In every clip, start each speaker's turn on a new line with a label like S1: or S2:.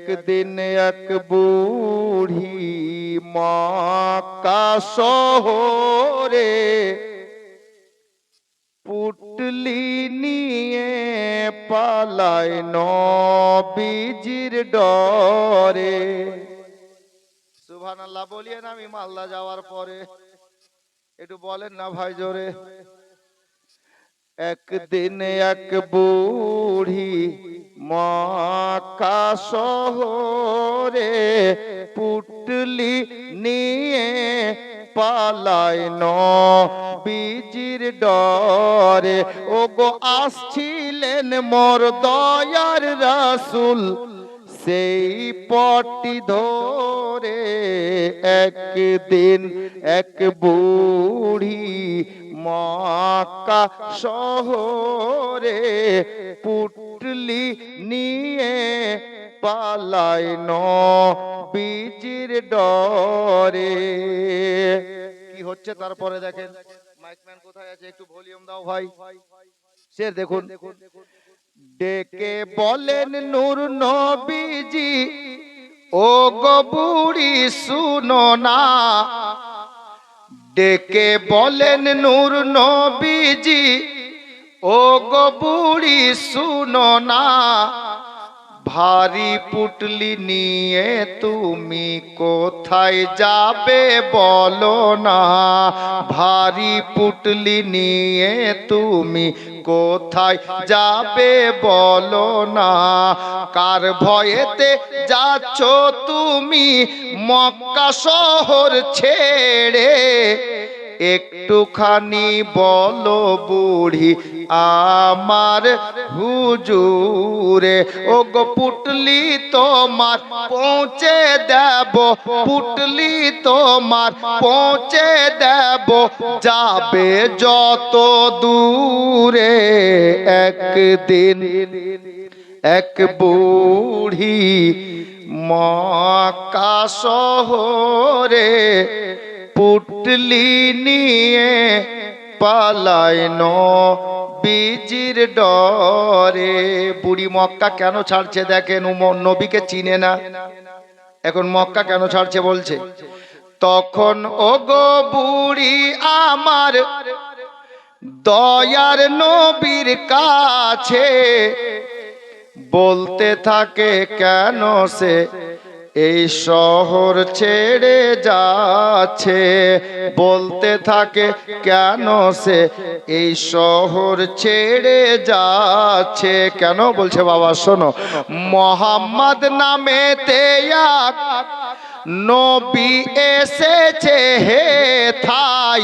S1: একদিন এক বুড়ি মক্কা শহরে পুটলি নিয়ে পালায় নবীজির ডরে। সুবহানাল্লাহ বলিয়ে না, আমি মালদা যাওয়ার পরে একটু বলেন না ভাই জোরে। একদিন এক বুড়ি মক্কা শহরে পুটলি নিয়ে পালায় নবীজির ডরে। ও গো আসছিলেন মোর দয়ার রাসূল সেই পটি ধরে। একদিন এক বুড়ি মক্কা শহরে পুটলি নিয়ে পালায় নবীজির ডরে। কি হচ্ছে তারপরে দেখেন। মাইকম্যান কোথায় আছে, একটু ভলিউম দাও ভাই। শের দেখুন। ডেকে বলেন নূর নবীজি, ও গো বুড়ি শুনো না। ডেকে বলেন নূর নবীজি, ও গো বুড়ি শুনো না। ভারী পুটলি নিয়ে তুমি কোথায় যাবে বলো না। ভারী পুটলি নিয়ে তুমি কোথায় যাবে বলো না। কার ভয়েতে যাচ্ছ তুমি মক্কা শহর ছেড়ে। একটুখানি বলো বুড়ি আমার হুজুরে। ও গো পুটলি তোমার পৌঁছে দেব, পুটলি তোমার পৌঁছে দেব, যাবে যত দূরে। একদিন এক বুড়ি মক্কা শহরে পুটলি নিয়ে পালায় নবীজির ডরে। বুড়ি মক্কা কেন ছাড়ছে দেখেন, নবীকে চিনে না, এখন মক্কা কেন ছাড়ছে বলছে। তখন ওগো বুড়ি আমার দয়ার নবীর কাছে বলতে থাকে কেন সে এই শহর ছেড়ে যাচ্ছে। বলতে থাকে কেন সে এই শহর ছেড়ে যাচ্ছে। কেন বলছে বাবা শোনো। মোহাম্মদ নামে এক নবী এসেছে হে থাই,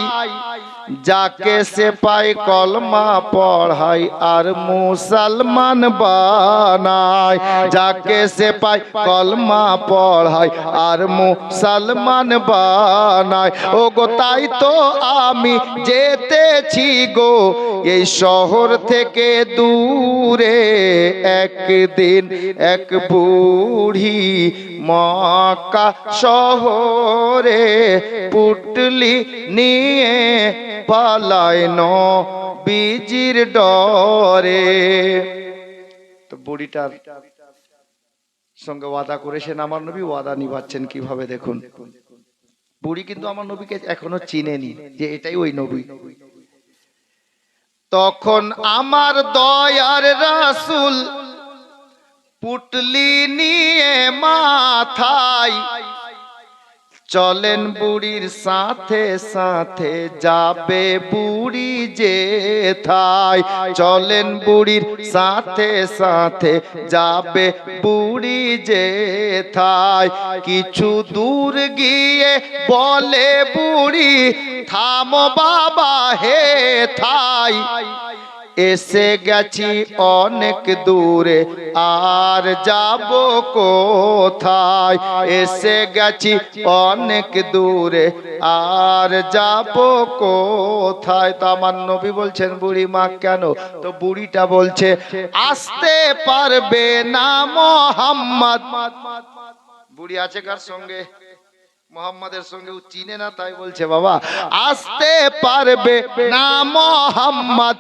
S1: যাকে সে পাই কলমা পড়াই আর মুসলমান বানায়। যাকে সে পাই কলমা পড়াই আর মুসলমান বানায়। ও গো তাই তো আমি যেতেছি গো এই শহর থেকে দূরে। একদিন এক বুড়ি মক্কা শহরে পুটলি নিয়ে পালায় নবীজির ডরে। তো বুড়িটার সঙ্গে ওয়াদা করেছেন আমার নবী, ওয়াদা নিভাচ্ছেন কিভাবে দেখুন। বুড়ি কিন্তু আমার নবীকে এখনো চিনেনি যে এটাই ওই নবী। তখন আমার দয়ার রাসূল পুটলি নিয়ে মাথায় চলেন বুড়ির সাথে সাথে, যাবে বুড়ি যেথায়। চলেন বুড়ির সাথে সাথে, যাবে বুড়ি যেথায়। কিছু দূর গিয়ে বলে বুড়ি থামো বাবা হে থাই। এসে গেছি অনেক দূরে আর যাব কোথায়। এসে গেছি অনেক দূরে আর যাব কোথায়। তো আমার নবী বলছেন বুড়ি মা কেন। তো বুড়িটা বলছে আসতে পারবে না মোহাম্মদ। বুড়ি আছে কার সঙ্গে? মোহাম্মদের সঙ্গে ও চিনে না, তাই বলছে বাবা আসতে পারবে না মোহাম্মদ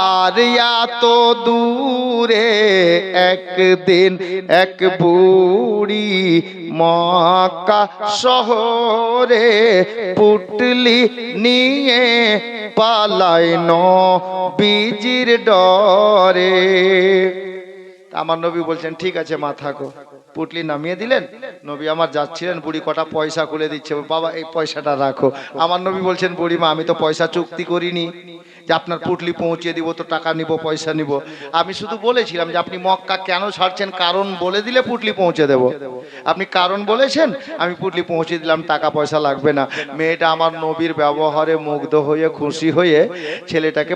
S1: আর এত দূরে। একদিন এক বুড়ি মক্কা শহরে পুটলি নিয়ে পালায় নবীজির ডরে। আমার নবী বলছেন ঠিক আছে মা থাকো। পুটলি নামিয়ে দিলেন, নবী আমার যাচ্ছিলেন, বুড়ি কটা পয়সা খুলে দিচ্ছে, বাবা এই পয়সাটা রাখো। আমার নবী বলছেন বুড়ি মা আমি তো পয়সা চুক্তি করিনি যে আপনার পুটলি পৌঁছে দিব তো টাকা নিব পয়সা নিব। আমি শুধু বলেছিলাম যে আপনি মক্কা কেন ছাড়ছেন কারণ বলে দিলে পুটলি পৌঁছে দেব। আপনি কারণ বলেছেন, আমি পুটলি পৌঁছে দিলাম, টাকা পয়সা লাগবে না। মেয়েটা আমার নবীর ব্যবহারে মুগ্ধ হয়ে খুশি হয়ে ছেলেটাকে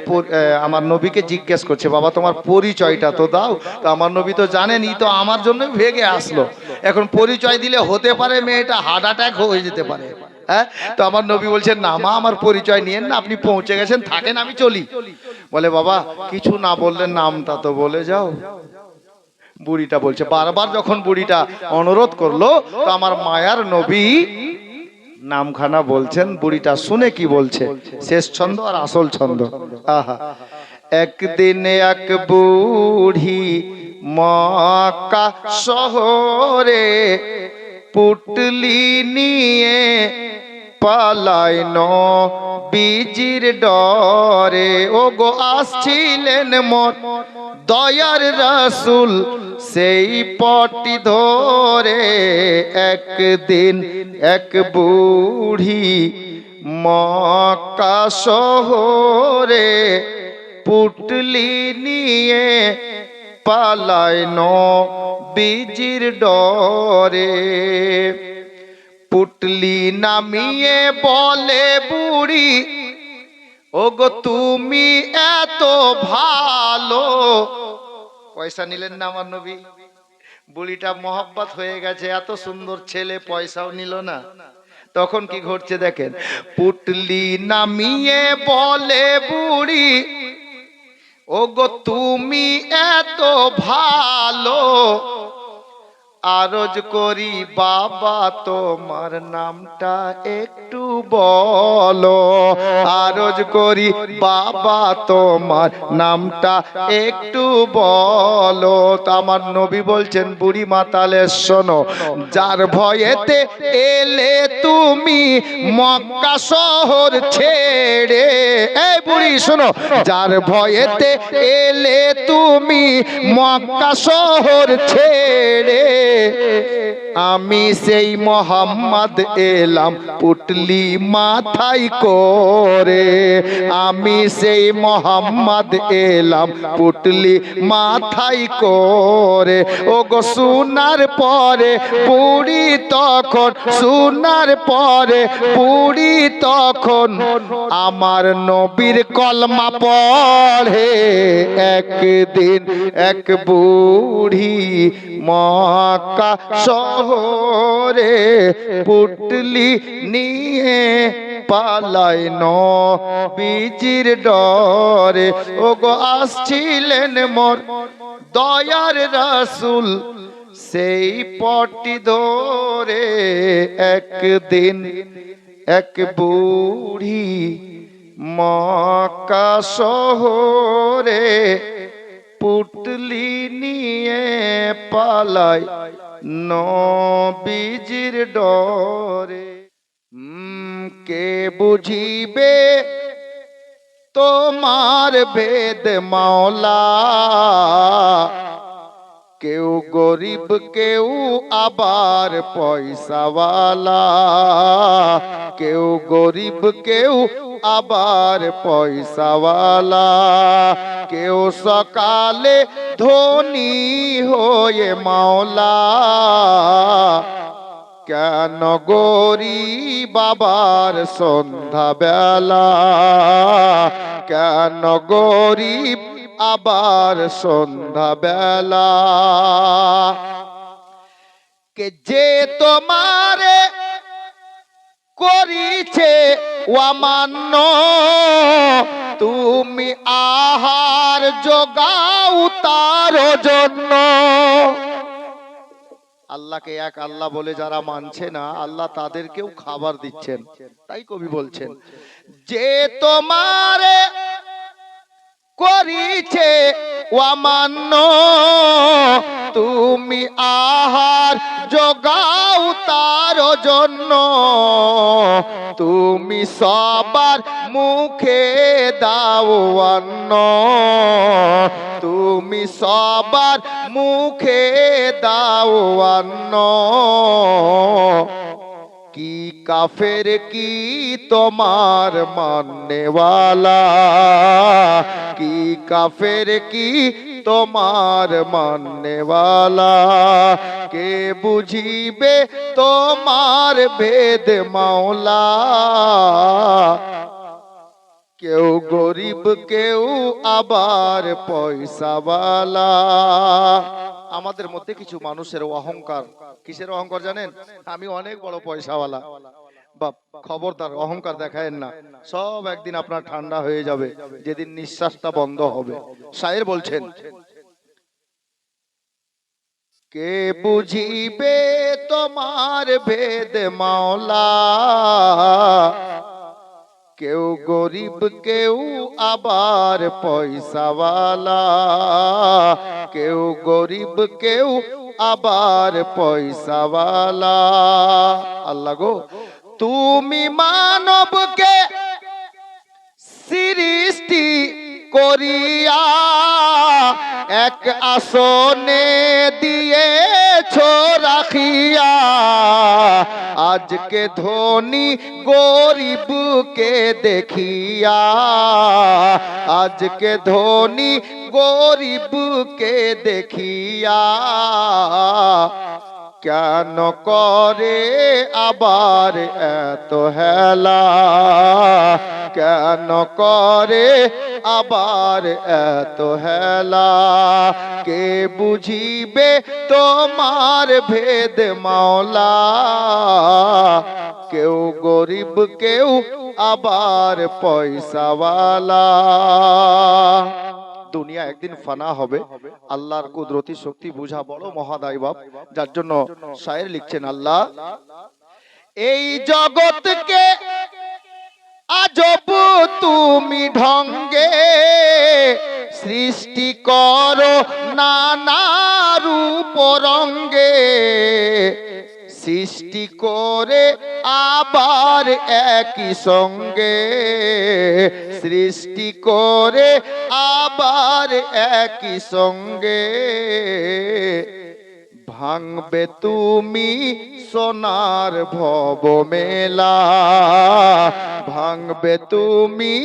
S1: আমার নবীকে জিজ্ঞেস করছে বাবা তোমার পরিচয়টা তো দাও। তো আমার নবী তো জানেন ই তো আমার জন্য ভেগে আসলো, এখন পরিচয় দিলে হতে পারে মেয়েটা হার্ট অ্যাটাক হয়ে যেতে পারে। হ্যাঁ, তো আমার নবী বলছেন না মা আমার পরিচয় নিয়েন না, আপনি পৌঁছে গেছেন থাকেন আমি চলি। বলে বাবা কিছু না বললেন নামটা তো বলে যাও। বুড়িটা বলছে, বারবার যখন বুড়িটা অনুরোধ করলো তো আমার মায়ার নবী নামখানা বলছেন। বুড়িটা শুনে কি বলছে, শেষ ছন্দ আর আসল ছন্দ। আহা, একদিন এক বুড়ি মক্কা শহরে পুটলি নিয়ে পালায় নবীজির ডরে। ও গো আসছিলেন মোর দয়ার রাসূল সেই পটি ধরে। একদিন এক বুড়ি মক্কা শহরে পুটলি নিয়ে পালায় নবীজির ডরে। পুটলি নামিয়ে বলে বুড়ি ওগো তুমি এত ভালো। পয়সা নিলেন না আমার নবী, বুড়িটা মহব্বত হয়ে গেছে, এত সুন্দর ছেলে পয়সাও নিল না। তখন কি ঘটছে দেখেন, পুটলি নামিয়ে বলে বুড়ি ওগো তুমি এত ভালো। আরজ করি বাবা তোমার নামটা একটু বলো। আরজ করি বাবা তোমার নামটা একটু বলো। তো আমার নবী বলছেন বুড়ি মাতালে শোনো, যার ভয়েতে এলে তুমি মক্কা শহর ছেড়ে। এই বুড়ি শোনো, যার ভয়েতে এলে তুমি মক্কা শহর ছেড়ে। আমি সেই মোহাম্মদ এলাম পুটলি মাথায় করে। আমি সেই মোহাম্মদ এলাম পুটলি মাথায় করে। ও গো শোনার পরে বুড়ি তখন, শোনার পরে বুড়ি তখন আমার নবীর কলমা পড়ে। একদিন এক বুড়ি মক্কা শহরে পুটলি নিয়ে পালায় নবীজির ডরে। ওগো আসছিলেন মোর দয়ার রাসূল সেই পটি ধরে। একদিন এক বুড়ি মক্কা শহরে পুটলি নিয়ে পালায় নবীজির ডরে। কে বুঝিবে তোমার ভেদ মাওলা। কেউ গরিব কেউ আবার পয়সাওয়ালা। কেউ গরিব কেউ আবার পয়সাওয়ালা। কেউ সকালে ধনী হয়ে মাওলা। কেন গরিব আবার সন্ধ্যা বেলা। কেন গরিব আবার সন্ধ্যা বেলা। কে যে তোমারে করিছে অমান্য, তুমি আহার যোগাও তার জন্য। আল্লাহকে এক আল্লাহ বলে যারা মানছে না, আল্লাহ তাদেরকেও খাবার দিচ্ছেন। তাই কবি বলছেন, যে তোমারে করিছে অমান্য, তুমি আহার যোগাও তার জন্য, তুমি সবার মুখে দাও অন্ন, তুমি সবার মুখে দাও অন্ন। কি কাফের কি তোমার মাননেওয়ালা, কি কাফের কি তোমার মাননেওয়ালা, কে বুঝিবে তোমার ভেদ মাওলা। কেউ গরিব কেউ আবার পয়সাওয়ালা। আমাদের মধ্যে কিছু মানুষের অহংকার, কিসের অহংকার জানেন? আমি অনেক বড় পয়সাওয়ালা। বাপ, খবরদার অহংকার দেখায়েন না, সব একদিন আপনার ঠান্ডা হয়ে যাবে যেদিন নিঃশ্বাসটা বন্ধ হবে। শায়ের বলছেন, কে বুঝিবে তোমার ভেদ মাওলা, কেউ গরিব কেউ আবার পয়সাওয়ালা, কেউ গরিব কেউ আবার পয়সাওয়ালা। আল্লাহ গো, তুমি মানবকে সৃষ্টি করিয়া এক আসনে দিয়েছো রাখিয়া, আজকে ধনী গরিবকে দেখিয়া, আজকে ধনী গরিবকে দেখিয়া, কেন করে আবার এত হেলা, কেন করে আবার এত হেলা, কে বুঝিবে তোমার ভেদ মাওলা, কেউ গরিব কেউ আবার পয়সাওয়ালা। দুনিয়া একদিন ফানা হবে, আল্লাহর কুদরতি শক্তি বুঝা বড় মহাদায় বাপ। যার জন্য শায়ের লিখছেন, আল্লাহ এই জগৎকে আজব তুমি ঢঙ্গে সৃষ্টি করো নানা রূপ রঙ্গে, সৃষ্টি করে আবার একই সঙ্গে, সৃষ্টি করে আবার একই সঙ্গে, ভাঙবে তুমি সোনার ভব মেলা, ভাঙবে তুমি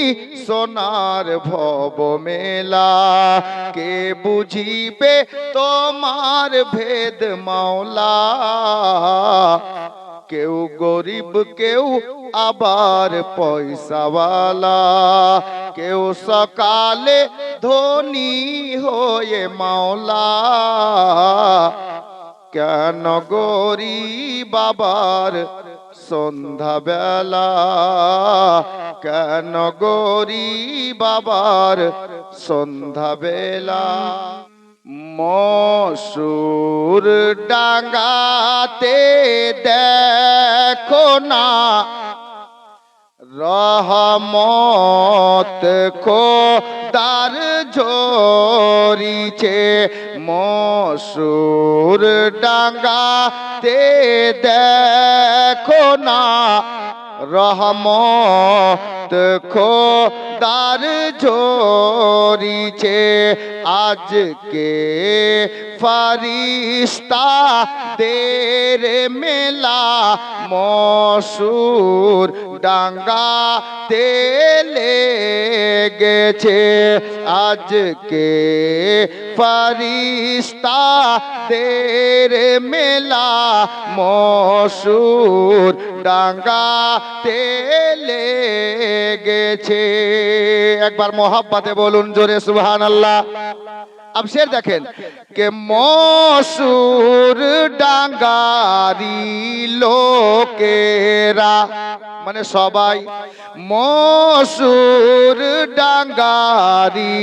S1: সোনার ভব মেলা, কে বুঝিবে তোমার ভেদ মাওলা, কেউ গরিব কেউ আবার পয়সাওয়ালা, কেউ সকালে ধনী হয়ে মাওলা, কেন গরিব আবার সন্ধ্যা বেলা, কেন গরিব আবার সন্ধ্যা বেলা। মসুর ডাঙ্গাতে দেখো না রহমত খোদার ঝরিছে, মসুর ডাঙ্গাতে দেখো না রহমত খোদার ঝরিছে, আজকে ফারিস্তা দের মেলা মসুর ডাঙ্গাতে লেগেছে, আজকে ফারিস্তা দের মেলা মসুর ডাঙ্গাতে লেগেছে। একবার মোহাব্বতে বলুন জোরে সুবহানাল্লাহ। अब शेर देखें के मसूर डांगारी लोकेरा माने सबाई मसूर डांगारी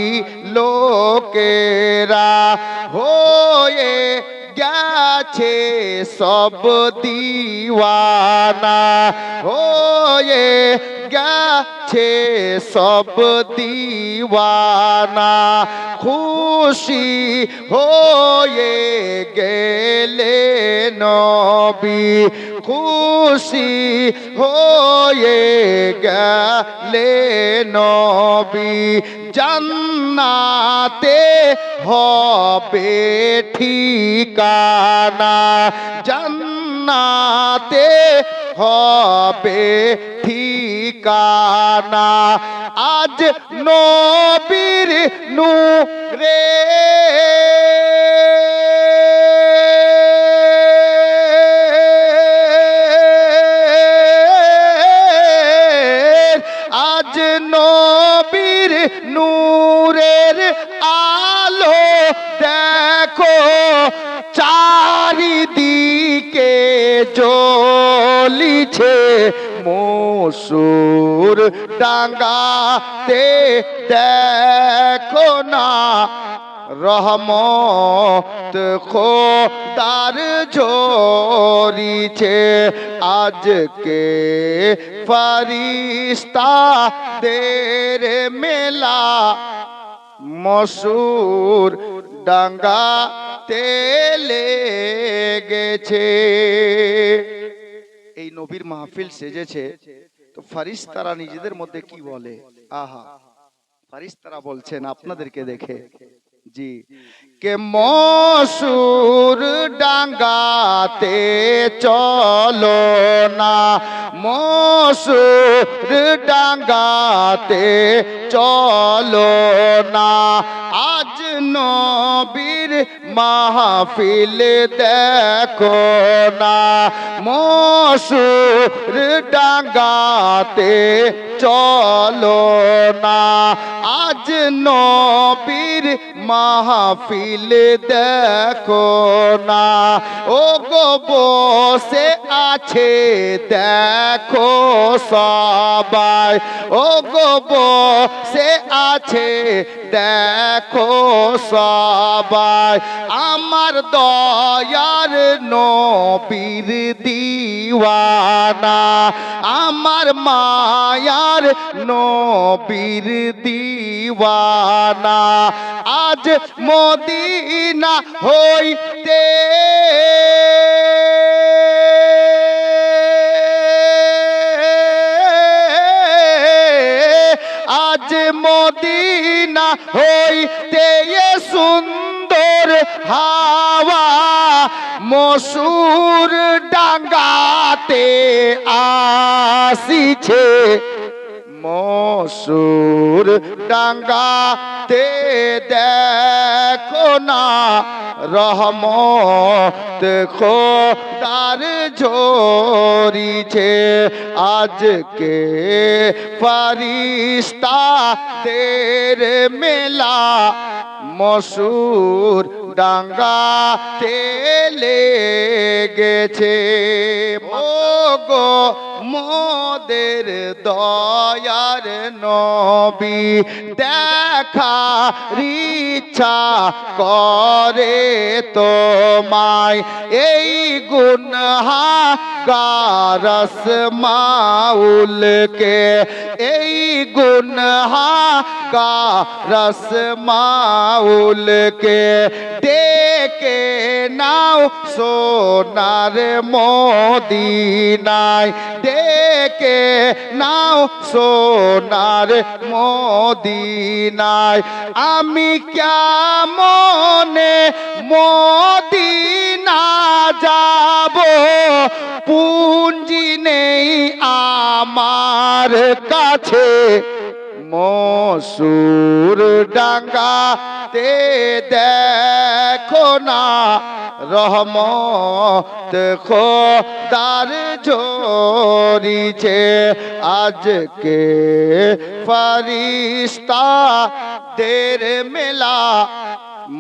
S1: लोकेरा होए গেছে সব দিওয়ানা, হয়ে গেছে সব দিওয়ানা, খুশি হয়ে গেলে নবী, খুশি হয়ে গেলে নবী, জান্নাতে হবে ঠিকানা, জান্নাতে হবে ঠিকানা। আজ নবীর নূরে আজ নবীর নূরের আলো দেখো চারিদিকে জ্বলিছে, মসুর ডাঙ্গাতে দেখো না রহমত খোদার ঝরিছে, আজকে ফেরেশতাদের মেলা মসুর ডাঙ্গাতে লেগেছে। এই নবীর মাহফিল সেজেছে তো ফেরেশতারা নিজেদের মধ্যে কি বলে? আহা, ফেরেশতারা বলছেন আপনাদেরকে দেখে, জি, কে মসুর ডাঙ্গাতে চলো না, মসুর ডাঙ্গাতে চলো না, আজ নবীর মাহফিল দেখো না, মসুর ডাঙ্গাতে চলো না, আজ নবীর মাহফিল দেখো না, ও গো বসে আছে দেখো সবাই, ও গো বসে আছে দেখো সবাই, আমার দয়ার নবীর দিওয়ানা, আমার মায়ার নবীর দিওয়ানা, আজ মদিনা হইতে আজ মদিনা হইতে সুন্দর হাওয়া মসুর ডাঙ্গাতে আসিছে, মসুর ডাঙ্গাতে দেখো না রহমত খোদার ঝরিছে, আজকে ফেরেশতাদের মেলা মসুর ডাঙ্গাতে লেগেছে। ওগো মোদের দয়ার নবী দেখার ইচ্ছা করে তোমায়, এই গুনহাগার মাউলকে, এই গুনহাগার মাউলকে ডেকে নাও সোনার মদিনায়, ডেকে নাও সোনার মদিনায়, আমি কেমনে মদিনা যাব, পুঞ্জি নেই আমার কাছে, মসুর ডাঙ্গাতে দেখো না রহমত খোদার ঝরিছে, আজকে ফেরেশতাদের মেলা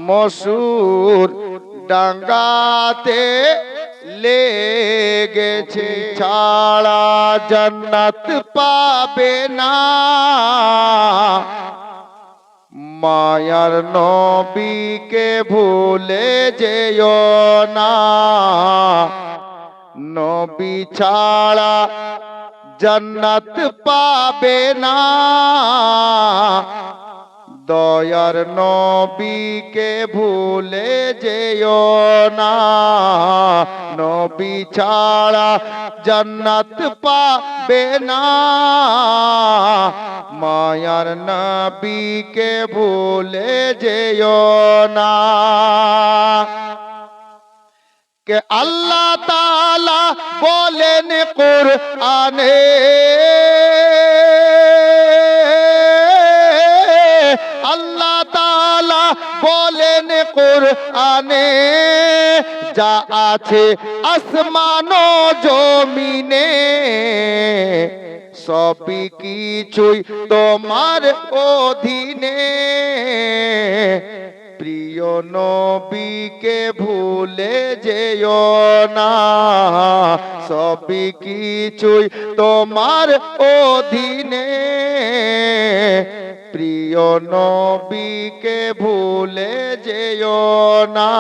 S1: মসুর ডাঙ্গাতে লেগেছে, ছাড়া জান্নাত পাবে না মায়ার নবীকে ভুলে যেও না, নবী ছাড়া জান্নাত পাবে না। দয়ার নবীকে ভুলে যেও না, নবী ছাড়া জান্নাত পাবে না। মায়ার নবীকে ভুলে যেও না। কে আল্লাহ তাআলা বলেন কুরআনে, আল্লাহ তাআলা বলেন কুরআনে, যা আছে আসমান ও জমিনে সবই কিছুই তোমার অধীনে। প্রিয় নবীকে ভুলে যেও না, সবই কিছুই তোমার অধীনে। প্রিয় নবীকে ভুলে যেও না,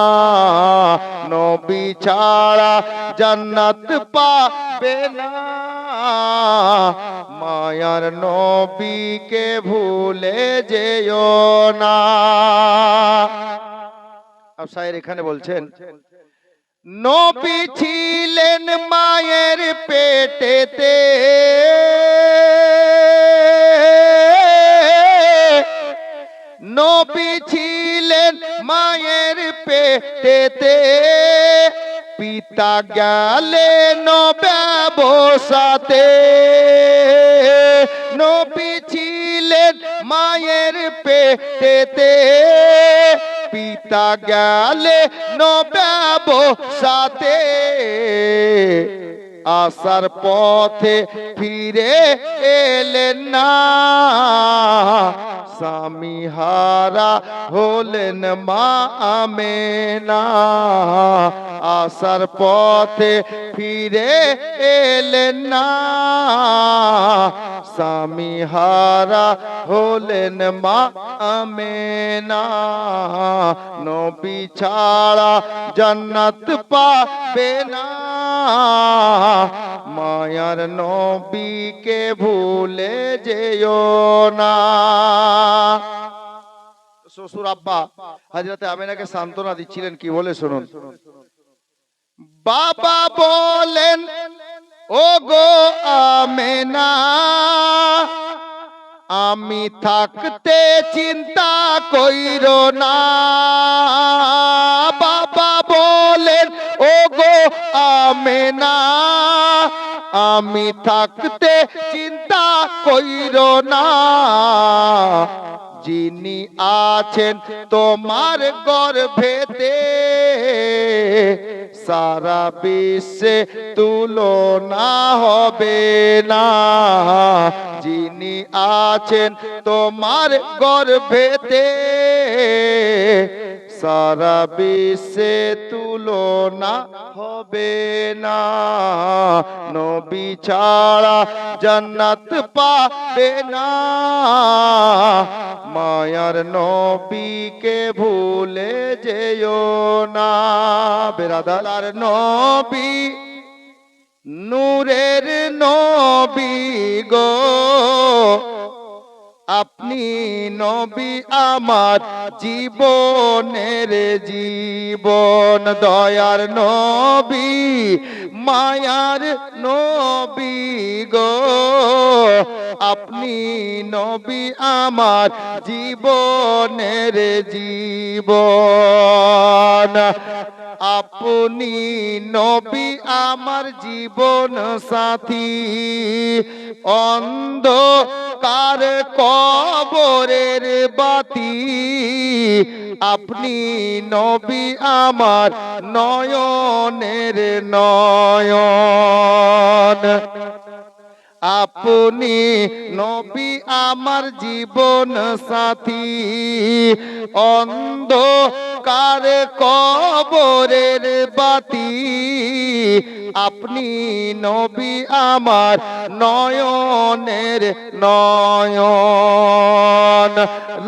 S1: নবী ছাড়া জান্নাত পাবে না। মায়ার নবীকে ভুলে যেও না। শায়ের এখানে বলছেন, নবী ছিলেন মায়ের পেটেতে, নবী ছিলেন মায়ের পেটেতে, পিতা গেলেন ব্যবসাতে। নবী ছিলেন মায়ের পেটেতে, পিতা গেলেন ব্যবসাতে। আসার পথে ফিরে এলেন না, স্বামী হারা হলেন মা আমেনা। আসার পথে ফিরে এলেন না, স্বামী হারা হলেন মা আমেনা। নবী ছাড়া জান্নাত পাবে না, মায়ার নবীকে ভুলে যেও না। শ্বশুর আব্বা হযরত আমিনাকে সান্ত্বনা দিচ্ছিলেন, কি বলে শুনুন। বাবা বলেন, ও গো আমেনা, আমি থাকতে চিন্তা কইরো না। বাবা বলেন, ও গো আমেনা, আমি থাকতে চিন্তা কইরো না। যিনি আছেন তোমার গর্ভেতে, সারা বিশ্বে তুলনা হবে না। যিনি আছেন তোমার গর্ভেতে, সারা বিশ্বে তুলনা হবে না। নবী ছাড়া জান্নাত পাবে না, মায়ার নবীকে ভুলে যেও না। বেরাদার নবী নূরের নবী গো, আপনি নবী আমার জীবনের জীবন। দয়ার নবী মায়ার নবী গো, আপনি নবী আমার জীবনের জীবন। আপনি নবী আমার জীবন সাথী, অন্ধকার কবরের বাতি। আপনি নবী আমার নয়নের নয়ন। আপনি নবী আমার জীবন সাথী, অন্ধ কার কবরের বাতি, আপনি নবী আমার নয়নের নয়ন।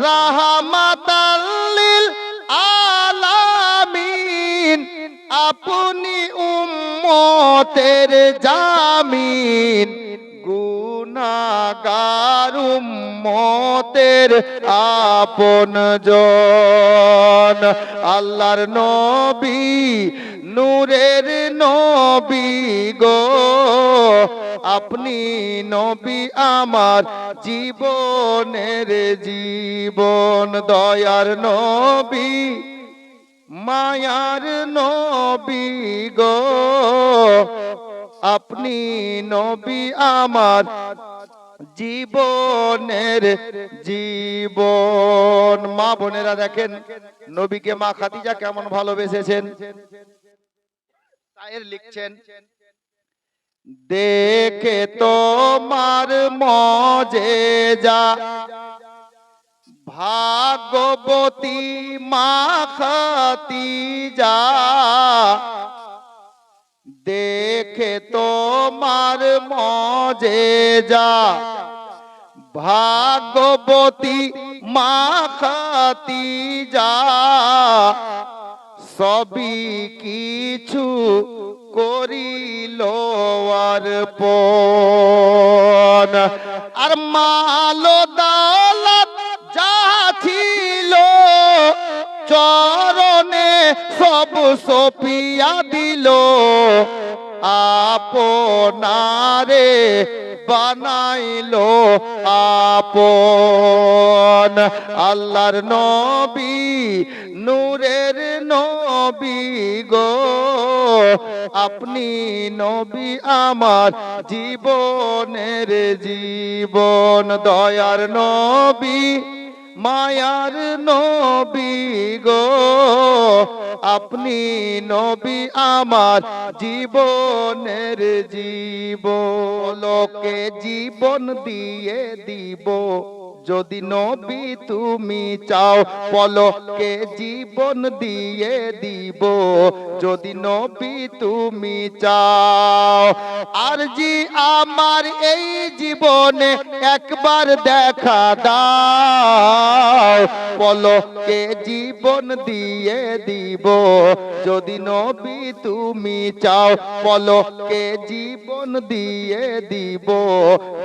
S1: রাহমাতাল লিল আলামিন, আপনি উম্মতের জামিন। গুনাহগার উম্মতের আপনজন। আল্লাহর নবী, নূরের নবী গো, আপনি নবী আমার জীবনের জীবন। দয়ার নবী, মায়ার নবী গো, আপনি নবী আমার জীবনের জীবন। মা বোনেরা দেখেন নবীকে মা খাদিজা কেমন ভালোবেসেছেন। তায়ের লিখছেন, দেখে তোমার মজেজা, ভাগ্যবতী মা খাদিজা। দেখে তোমার মজেজা, ভাগ্যবতী মা খাদিজা। সবই কিছু করিল অর্পণ। আর মাল দৌলত যা ছিল চরণে সব সপিয়া দিল, আপনারে বানাইলো আপন। আল্লাহর নবী, নূরের নবী গো, আপনি নবী আমার জীবনের জীবন। দয়ার নবী, মায়ার নবী গো, আপনি নবী আমার জীবনের জীবন। লোকে জীবন দিয়ে দিব যদি নবী তুমি চাও, পলকে জীবন দিয়ে দিব যদি নবী তুমি চাও। আর জি আমার এই জীবনে একবার দেখা দাও, পলকে জীবন দিয়ে দিব যদি নবী তুমি চাও, পলকে জীবন দিয়ে দিব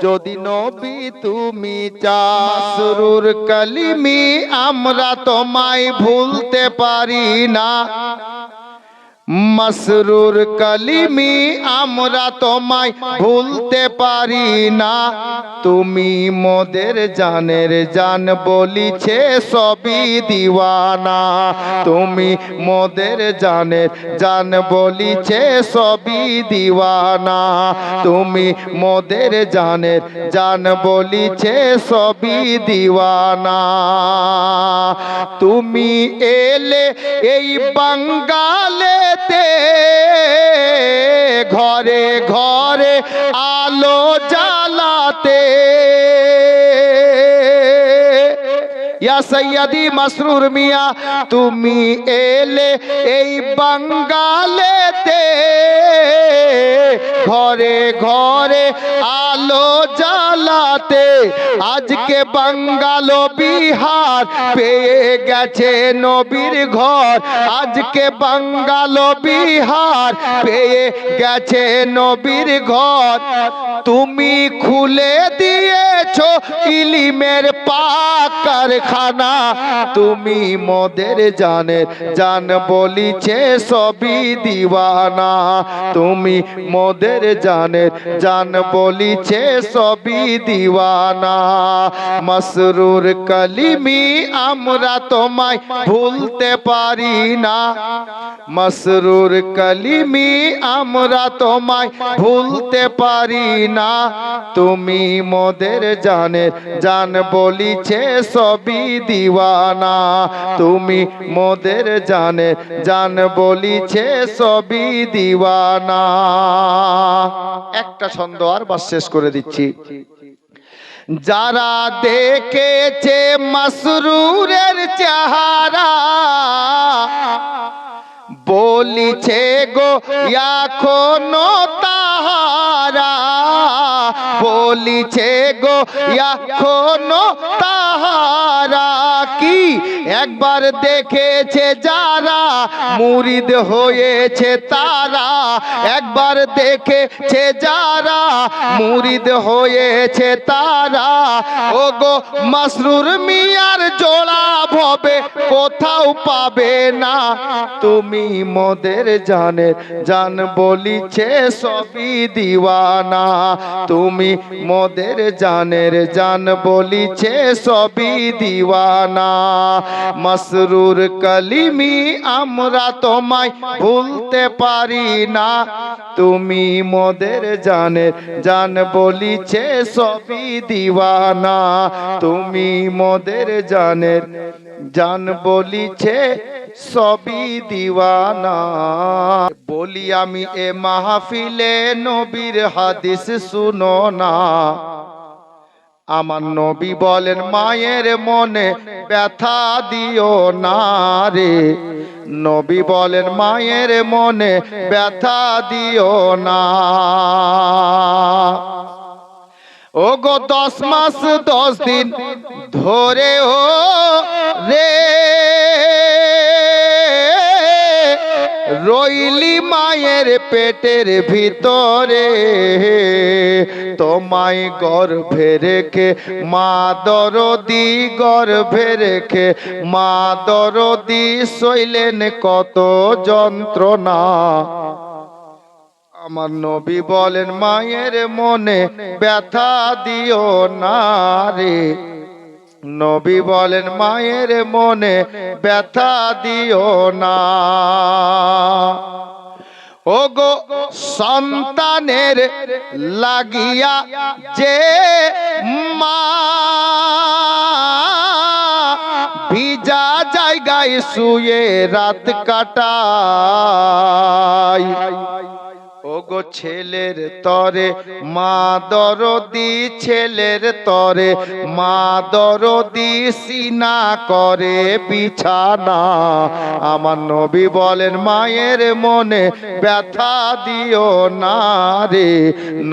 S1: যদি নবী তুমি চাও। মাসরুর কালিমি আমরা তোমায় ভুলতে পারি না, মাসরুর কালিমি আমরা তোমায় ভুলতে পারি না। তুমি মোদের জানের জান বলিছে সবই দিওয়ানা, তুমি মোদের জানের জান বলিছে সবই দিওয়ানা। তুমি মোদের জানের জান বলিছে সবই দিওয়ানা। তুমি এলে এই বাঙ্গালে ঘরে ঘরে আলো জ্বালাতে, ইয়া সৈয়দি মাসরুর মিয়া তুমি এলে এই বাঙ্গালেতে, ঘরে ঘরে আলো জ্বালাতে। আজকে বাঙ্গাল বিহার পেয়ে গেছে নবীর ঘর, আজকে বাঙ্গাল বিহার পেয়ে গেছে নবীর ঘর। তুমি খুলে দিয়েছো ইলিমের পাক কারখানা, তুমি মোদের জানের জান বলিছে সবই দিওয়ানা, তুমি মোদের জানের জান বলিছে সবই দিওয়ানা। মাসরুর কালিমি আমরা তোমায় ভুলতে পারি না, মাসরুর কালিমি আমরা তোমায় ভুলতে পারি না। তুমি মোদের জানের জান বলিছে সবই দিওয়ানা, তুমি মোদের জানের জান বলিছে সবই দিওয়ানা। একটা ছন্দ আর বাস শেষ করে দিচ্ছি। যারা দেখেছে মাসরুরের চেহারা বলিছে গো এখনো তাহারা, বলিছে গো এখনো তাহারা কি একবার দেখেছে যারা মুরিদ হয়েছে তারা, একবার দেখেছে যারা মুরিদ হয়েছে তারা। ও গো মাসরুর মিয়ার জোড়া ভবে কোথাও পাবে না, তুমি মোদের জানের জান বলিছে সবই দিওয়ানা, তুমি মোদের জানের জান বলিছে সবই দিওয়ানা। মাসরুর কালিমি আমরা তোমায় ভুলতে পারি না, তুমি মোদের জানের জান বলিছে সবই দিওয়ানা, তুমি মোদের জানের জান বলিছে সবই দিওয়ানা। বলি আমি এ মাহফিলে নবীর হাদিস শুনো না, আমার নবী বলেন মায়ের মনে ব্যথা দিও না রে, নবী বলেন মায়ের মনে ব্যথা দিও না। ও গো 10 মাস 10 দিন ধরে ও রে রইলি মায়ের পেটের ভিতরে, তোমায় গর্ভে রেখে মা দরদি, গর্ভে রেখে মা দরদি সইলেন কত যন্ত্রণা। আমার নবী বলেন মায়ের মনে ব্যথা দিও না রে, নবী বলেন মায়ের মনে ব্যথা দিও না। ও গো সন্তানের লাগিয়া যে মা ভিজা জায়গায় শুয়ে রাত কাটায়, ও গো ছেলের তরে মা দরদি, ছেলের তরে মা দরদি সিনা করে বিছানা। আমার নবী বলেন মায়ের মনে ব্যথা দিও না রে,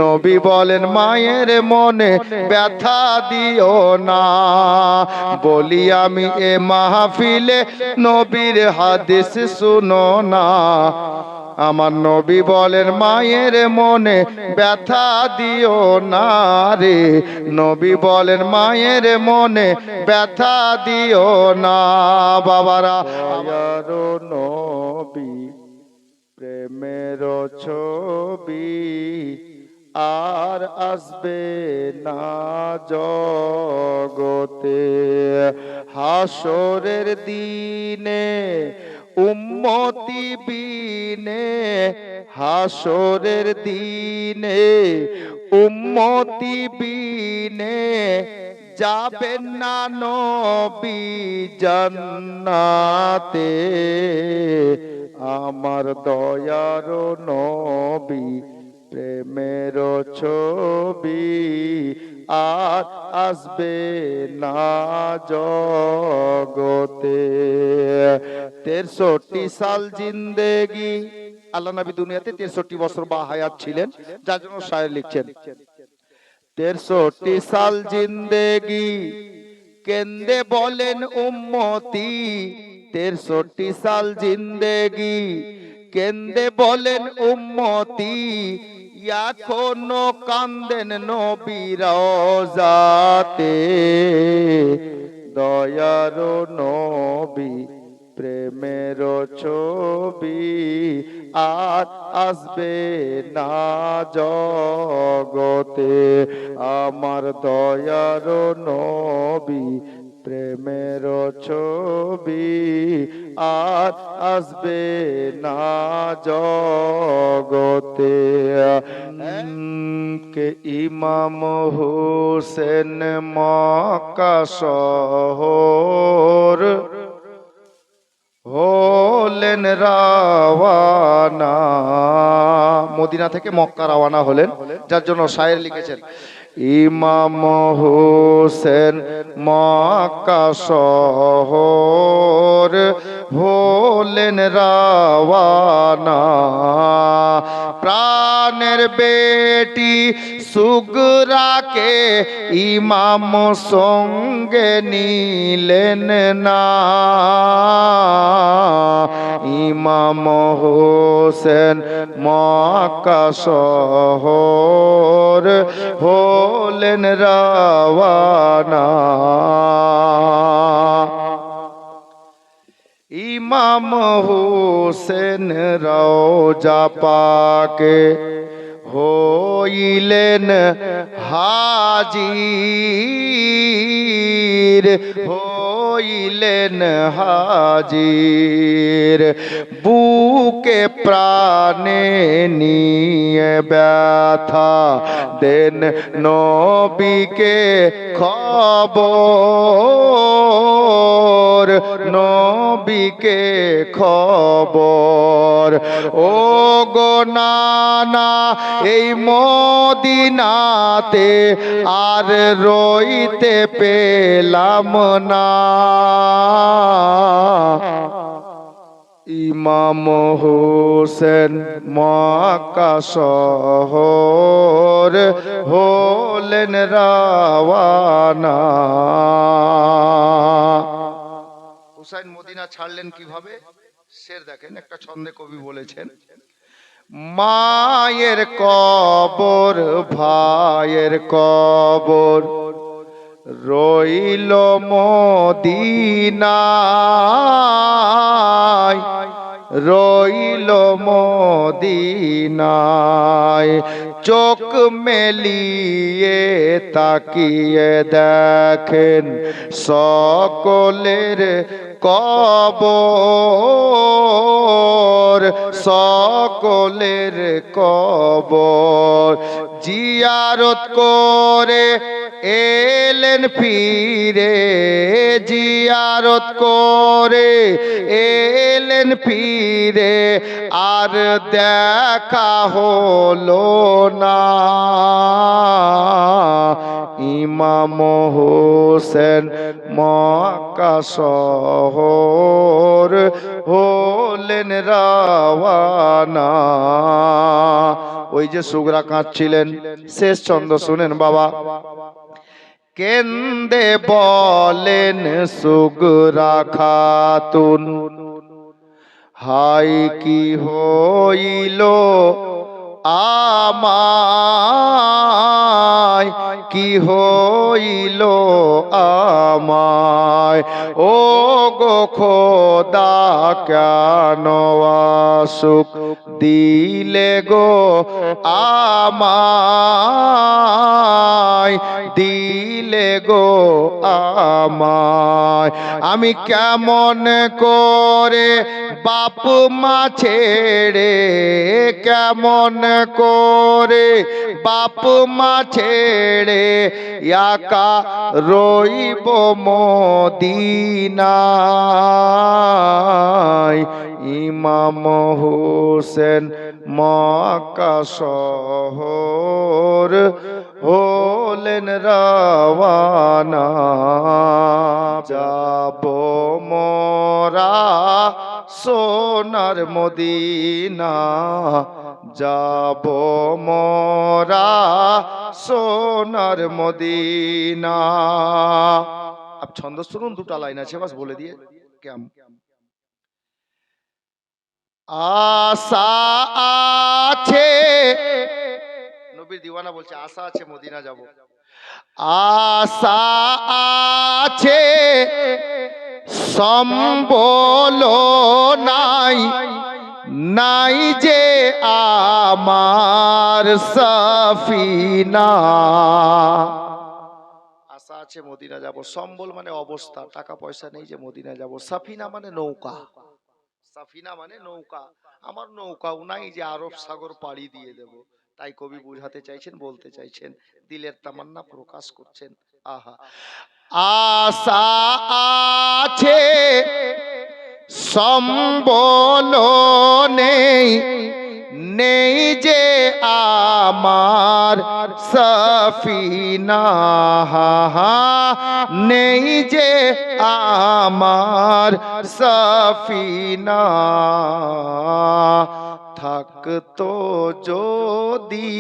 S1: নবী বলেন মায়ের মনে ব্যথা দিও না। বলি আমি এ মাহফিলে নবীর হাদিস শুনো না, আমার নবী বলেন মায়ের মনে ব্যথা দিও না রে, নবী বলেন মায়ের মনে ব্যথা দিও না। বাবারা আয়ারো নবী প্রেমের ছবি আর আসবে না জগতে, হাসরের দিনে উম্মতি বিনে, হাসরের দিনে উম্মতি বিনে যাবেন না নবী জান্নাতে। আমার দয়ার নবী প্রেমের ছবি আর আসবে না জগতে। 63 সাল জিন্দেগি, আল্লাহ নবী দুনিয়াতে 63 বছর বা হায়াত ছিলেন, যার জন্য শায়ের লিখছেন 63 সাল জিন্দেগি কেন্দে বলেন উম্মতি, 63 সাল জিন্দেগি কেন্দে বলেন উম্মতি, এখনো কান্দেন নবী রওজাতে। দয়ার নবী প্রেমের ছবি আর আসবে না জগতে। আমার দয়ার নবী প্রেমের ছবি আর আসবে না জগতে। কে ইমাম হোসেন মক্কা শহর হলেন রাওয়ানা, মদিনা থেকে মক্কা রওয়ানা হলেন, যার জন্য শায়ের লিখেছেন ইমাম হোসেন মক্কা শহর হলেন রাওয়ানা, প্রাণের বেটি সুগরাকে ইমাম সঙ্গে নিলেন না। ইমাম হোসেন মক্কা শহর হলেন রাওয়ানা। ইমাম হোসেন রওজা পাকে হইলেন হাজির, হইলেন হাজির, বুকে প্রাণে নিয়ে ব্যথা দেন নবীকে খবর, নবীকে খবর। ও গো নানা এই মদিনাতে আর রইতে পেলাম না। ইমাম হোসেন মক্কা শহর হলেন রাওয়ানা। হুসাইন মদিনা ছাড়লেন কিভাবে? শের দেখেন, একটা ছন্দে কবি বলেছেন, মায়ের কবর ভাইয়ের কবর রইল মদিনায়, রইল মদিনায়। চোখ মেলিয়ে তাকিয়ে দেখেন সকলের কবর, সকলের কবর। জিয়ারত করে এলেন ফিরে, জিয়ারত করে এলেন ফিরে, আর দেখা হলো না। ইমাম হোসেন মক্কা শহর হলেন রাওয়ানা। ওই যে সুগরা কাঁদছিলেন, শেষ ছন্দ শুনেন বাবা। কেন্দে বলেন সুগরা খাতুন, হাই কি হইল আমায়, কি হইল আমায়। ও গো খোদা কেন আসুক দিলে গো আমায়, দিলে গো আমায়। আমি কেমন করে বাপ মা ছেড়ে, কেমন করে বাপ মা ছেড়ে একা রইব মদিনায়। ইমাম হোসেন মক্কা শহর হলেন রাওয়ানা। যাব মোরা সোনার মদিনা, যাব মোরা সোনার মদিনা। আপ ছন্দ শুনুন, দুটা লাইন আছে বাস বলে দিয়ে কেম। আশা আছে, নবীর দিওয়ানা বলছে আশা আছে মদিনা যাব। আশা আছে সম্বল নাই, নাই যে আমার সাফিনা। আশা আছে মদিনা যাব, সম্বল মানে অবস্থা, টাকা পয়সা নেই যে মদিনা যাব। সাফিনা মানে নৌকা, সাফিনা মানে নৌকা, আমার নৌকাও নাই যে আরব সাগর পাড়ি দিয়ে দেব। তাই কবি বুঝাতে চাইছেন, বলতে চাইছেন, দিলের তামান্না প্রকাশ করছেন। আহা, আশা আছে সম্বল নেই, নেই যে আমার সফিনা, নেই যে আমার সফিনা, থাকতো যদি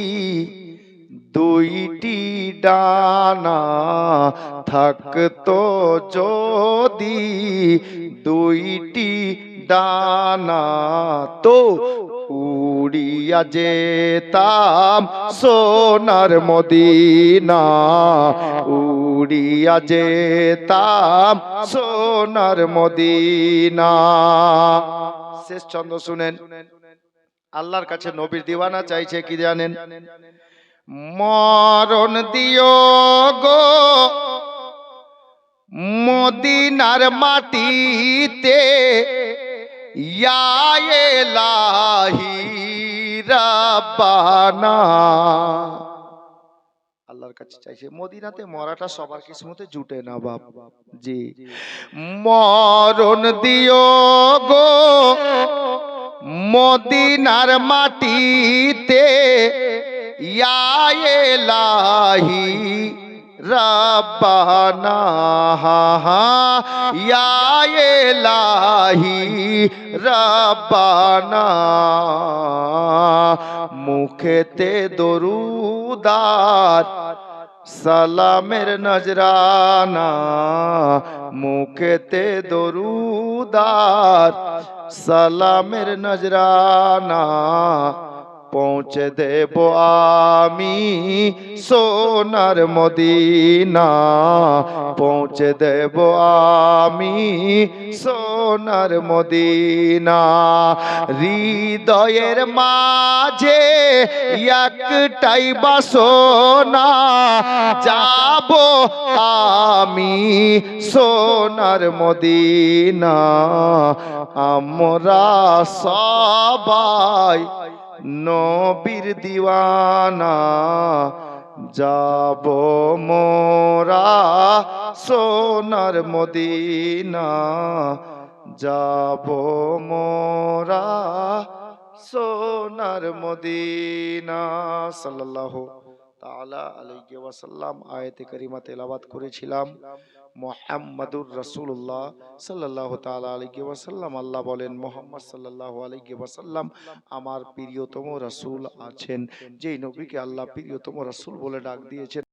S1: দুইটি ডানা, থাকতো যদি দুইটি ডানা, তো উড়িয়া যেতাম সোনার মদিনা, উড়িয়া যেতাম সোনার মদিনা। শেষ ছন্দ শুনেন। আল্লাহর কাছে নবীর দিওয়ানা চাইছে কি জানেন? মরণ দিও গো মদিনার মাটিতে, ইয়া ইলাহি রাব্বানা। আল্লাহর কাছে চাইছে, মদিনাতে মরাটা সবার কিসমতে জুটে না বাপ জি। মরণ দিও গো মদিনার মাটিতে, ইয়া ইলাহি রাব্বানা, ইয়া ইলাহি রাব্বানা। মুখেতে দরুদার সালামের নজরানা, মুখেতে দরুদার সালামের নজরানা, পৌঁছে দেব আমি সোনার মদিনা, পৌঁছে দেব আমি সোনার মদিনা। হৃদয়ের মাঝে একটাই বাসনা, যাব আমি সোনার মদিনা। আমরা সবাই নবীর দিওয়ানা, যাব মোরা সোনার মদিনা, যাব মোরা সোনার মদিনা। সাল্লাল্লাহু তাআলা আলাইহি ওয়াসাল্লাম। আয়াতে কারিমা তেলাওয়াত করেছিলাম। মুহাম্মাদুর রাসূলুল্লাহ সাল্লাল্লাহু তাআলা আলাইহি ওয়াসাল্লাম। আল্লাহ বলেন, মুহাম্মদ সাল্লাল্লাহু আলাইহি ওয়াসাল্লাম আমার প্রিয়তম রাসূল আছেন। যেই নবীকে আল্লাহ প্রিয়তম রাসূল বলে ডাক দিয়েছেন,